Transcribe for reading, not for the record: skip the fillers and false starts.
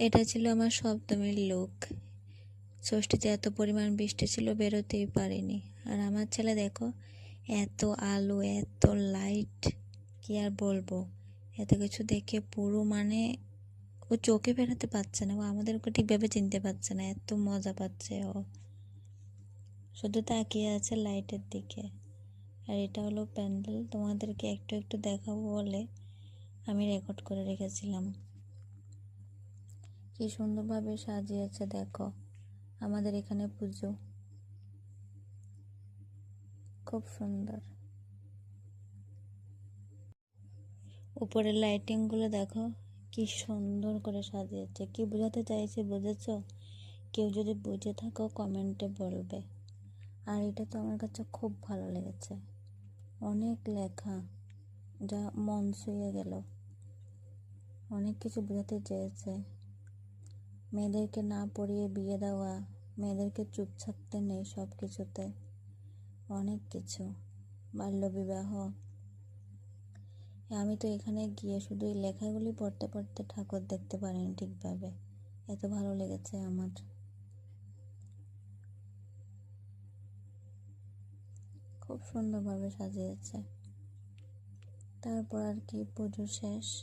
এটা ছিল আমার সপ্তমীর লুক। ষষ্ঠীতে এত পরিমাণ বৃষ্টি ছিল, বেরোতেই পারিনি। আর আমার ছেলে দেখো, এত আলো, এত লাইট, কি আর বলবো। এত কিছু দেখে পুরো মানে ও চোখে ফেরাতে পারছে না, ও আমাদেরকে ঠিকভাবে চিনতে পারছে না, এত মজা পাচ্ছে ও। শুধু তাকিয়ে আছে লাইটের দিকে। আর এটা হলো প্যান্ডেল, তোমাদেরকে একটু একটু দেখাবো বলে আমি রেকর্ড করে রেখেছিলাম। কি সুন্দরভাবে সাজিয়েছে দেখো, আমাদের এখানে পুজো খুব সুন্দর। উপরের লাইটিংগুলো দেখো কি সুন্দর করে সাজিয়েছে। কি বোঝাতে চাইছে বুঝেছো? কেউ যদি বুঝে থাকো কমেন্টে বলবে। আর এটা তো আমার কাছে খুব ভালো লেগেছে, অনেক লেখা, যা মন ছুঁয়ে গেল। অনেক কিছু বোঝাতে চেয়েছে, মেয়েদেরকে না পড়িয়ে বিয়ে দেওয়া, মেয়েদেরকে চুপ থাকতে নেই সব কিছুতে, অনেক কিছু, বাল্যবিবাহ। আমি তো এখানে গিয়ে শুধু এই লেখাগুলি পড়তে পড়তে ঠাকুর দেখতে পারিনি ঠিকভাবে, এত ভালো লেগেছে আমার। খুব সুন্দরভাবে সাজিয়েছে। তারপর আর কি, পুজো শেষ।